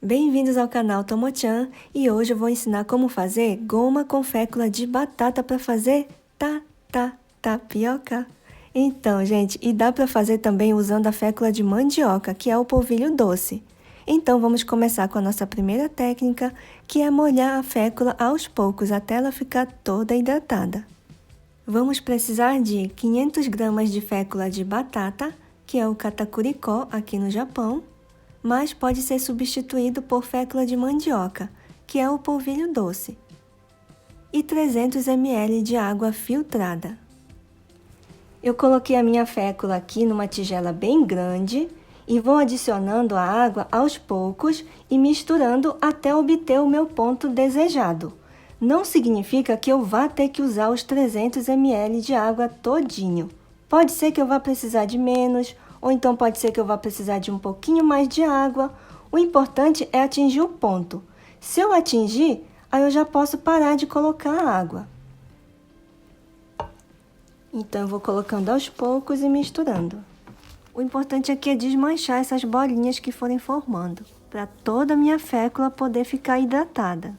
Bem-vindos ao canal Tomo-chan e hoje eu vou ensinar como fazer goma com fécula de batata para fazer tapioca. Então, gente, e dá para fazer também usando a fécula de mandioca, que é o polvilho doce. Então, vamos começar com a nossa primeira técnica, que é molhar a fécula aos poucos até ela ficar toda hidratada. Vamos precisar de 500 gramas de fécula de batata, que é o katakuriko aqui no Japão, mas pode ser substituído por fécula de mandioca, que é o polvilho doce, e 300 ml de água filtrada. Eu coloquei a minha fécula aqui numa tigela bem grande e vou adicionando a água aos poucos e misturando até obter o meu ponto desejado. Não significa que eu vá ter que usar os 300 ml de água todinho. Pode ser que eu vá precisar de menos, ou então pode ser que eu vá precisar de um pouquinho mais de água. O importante é atingir o ponto. Se eu atingir, aí eu já posso parar de colocar a água. Então, eu vou colocando aos poucos e misturando. O importante aqui é desmanchar essas bolinhas que forem formando, para toda a minha fécula poder ficar hidratada.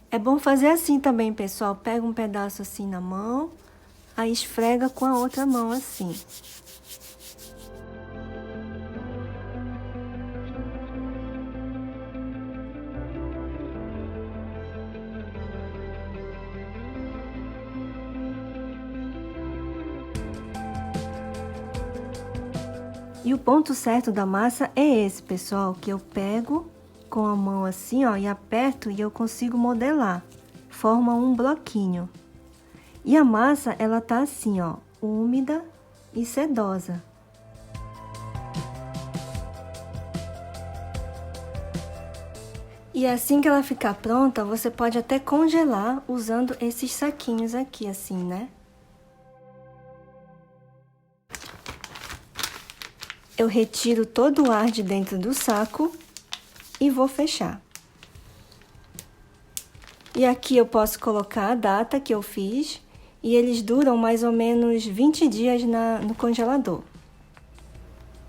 É bom fazer assim também, pessoal. Pega um pedaço assim na mão, aí esfrega com a outra mão assim. E o ponto certo da massa é esse, pessoal, que eu pego com a mão assim, ó, e aperto e eu consigo modelar. Forma um bloquinho. E a massa, ela tá assim, ó, úmida e sedosa. E assim que ela ficar pronta, você pode até congelar usando esses saquinhos aqui, assim, né? Eu retiro todo o ar de dentro do saco e vou fechar. E aqui eu posso colocar a data que eu fiz e eles duram mais ou menos 20 dias no congelador.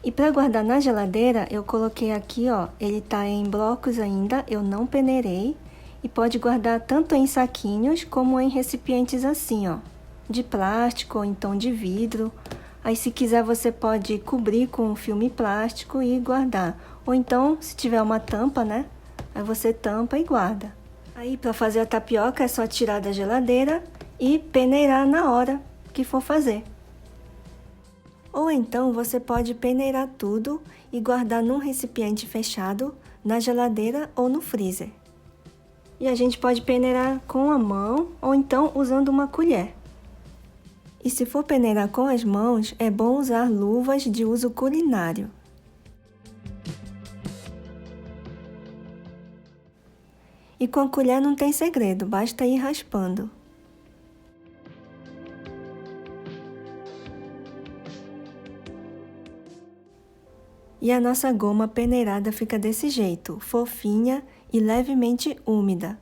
E para guardar na geladeira, eu coloquei aqui, ó, ele tá em blocos ainda, eu não peneirei. E pode guardar tanto em saquinhos como em recipientes assim, ó, de plástico ou então de vidro. Aí, se quiser, você pode cobrir com filme plástico e guardar. Ou então, se tiver uma tampa, né? Aí você tampa e guarda. Aí, para fazer a tapioca, é só tirar da geladeira e peneirar na hora que for fazer. Ou então, você pode peneirar tudo e guardar num recipiente fechado, na geladeira ou no freezer. E a gente pode peneirar com a mão ou então usando uma colher. E se for peneirar com as mãos, é bom usar luvas de uso culinário. E com a colher não tem segredo, basta ir raspando. E a nossa goma peneirada fica desse jeito, fofinha e levemente úmida.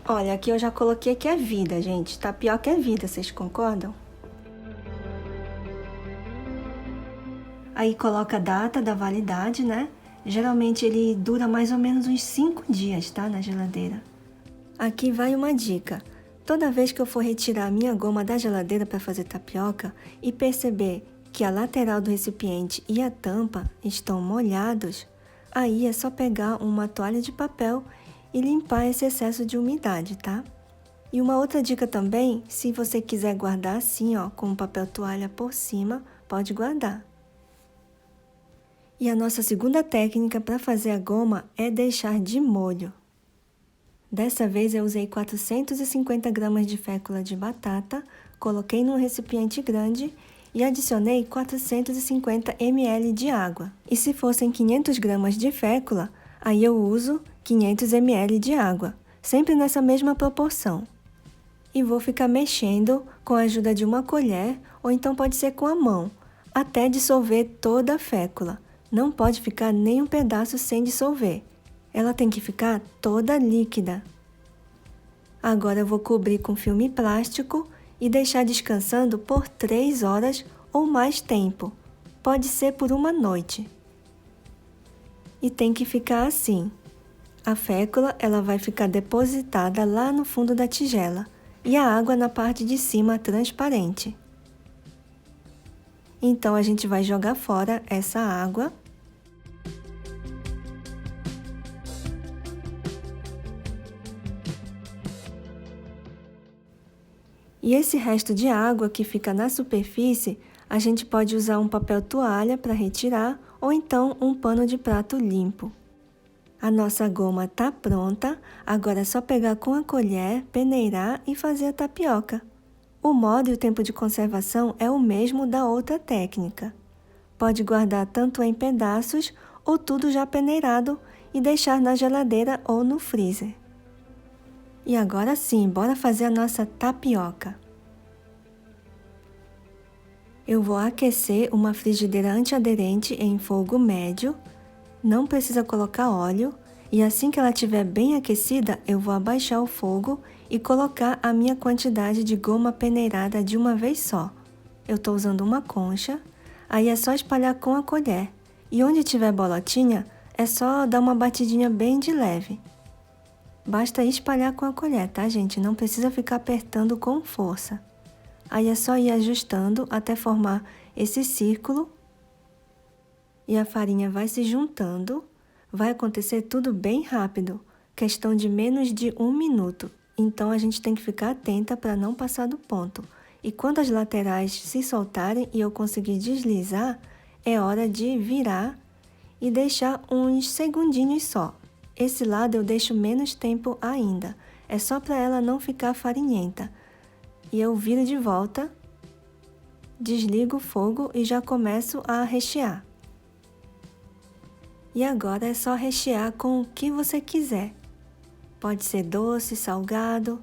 Olha, aqui eu já coloquei que é vida, gente. Tapioca é vida, vocês concordam? Aí coloca a data da validade, né? Geralmente ele dura mais ou menos uns 5 dias, tá? Na geladeira. Aqui vai uma dica. Toda vez que eu for retirar a minha goma da geladeira para fazer tapioca e perceber que a lateral do recipiente e a tampa estão molhados, aí é só pegar uma toalha de papel e limpar esse excesso de umidade, tá? E uma outra dica também, se você quiser guardar assim, ó, com um papel toalha por cima, pode guardar. E a nossa segunda técnica para fazer a goma é deixar de molho. Dessa vez eu usei 450 gramas de fécula de batata, coloquei num recipiente grande e adicionei 450 ml de água. E se fossem 500 gramas de fécula, aí eu uso 500 ml de água, sempre nessa mesma proporção. E vou ficar mexendo com a ajuda de uma colher, ou então pode ser com a mão, até dissolver toda a fécula. Não pode ficar nem um pedaço sem dissolver. Ela tem que ficar toda líquida. Agora eu vou cobrir com filme plástico e deixar descansando por 3 horas ou mais tempo. Pode ser por uma noite. E tem que ficar assim. A fécula ela vai ficar depositada lá no fundo da tigela e a água na parte de cima transparente. Então a gente vai jogar fora essa água. E esse resto de água que fica na superfície, a gente pode usar um papel toalha para retirar ou então um pano de prato limpo. A nossa goma está pronta, agora é só pegar com a colher, peneirar e fazer a tapioca. O modo e o tempo de conservação é o mesmo da outra técnica. Pode guardar tanto em pedaços ou tudo já peneirado e deixar na geladeira ou no freezer. E agora sim, bora fazer a nossa tapioca. Eu vou aquecer uma frigideira antiaderente em fogo médio. Não precisa colocar óleo. E assim que ela estiver bem aquecida, eu vou abaixar o fogo e colocar a minha quantidade de goma peneirada de uma vez só. Eu estou usando uma concha. Aí é só espalhar com a colher. E onde tiver bolotinha, é só dar uma batidinha bem de leve. Basta espalhar com a colher, tá, gente? Não precisa ficar apertando com força. Aí é só ir ajustando até formar esse círculo. E a farinha vai se juntando. Vai acontecer tudo bem rápido, questão de menos de 1 minuto. Então a gente tem que ficar atenta para não passar do ponto. E quando as laterais se soltarem e eu conseguir deslizar, é hora de virar e deixar uns segundinhos só. Esse lado eu deixo menos tempo ainda, é só para ela não ficar farinhenta. E eu viro de volta, desligo o fogo e já começo a rechear. E agora é só rechear com o que você quiser. Pode ser doce, salgado.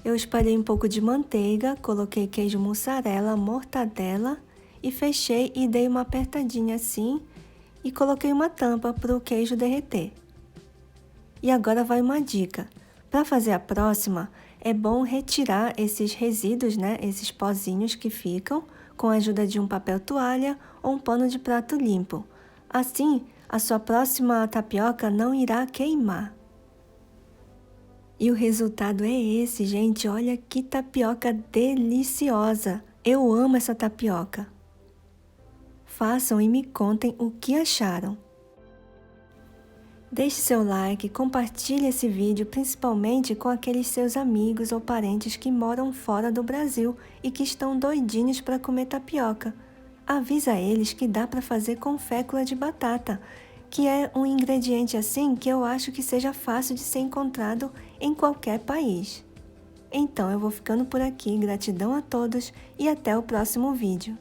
Eu espalhei um pouco de manteiga, coloquei queijo mussarela, mortadela e fechei e dei uma apertadinha assim e coloquei uma tampa para o queijo derreter. E agora vai uma dica. Para fazer a próxima, é bom retirar esses resíduos, né? Esses pozinhos que ficam, com a ajuda de um papel toalha ou um pano de prato limpo. Assim, a sua próxima tapioca não irá queimar. E o resultado é esse, gente. Olha que tapioca deliciosa. Eu amo essa tapioca. Façam e me contem o que acharam. Deixe seu like, compartilhe esse vídeo principalmente com aqueles seus amigos ou parentes que moram fora do Brasil e que estão doidinhos para comer tapioca. Avisa eles que dá para fazer com fécula de batata, que é um ingrediente assim que eu acho que seja fácil de ser encontrado em qualquer país. Então eu vou ficando por aqui, gratidão a todos e até o próximo vídeo.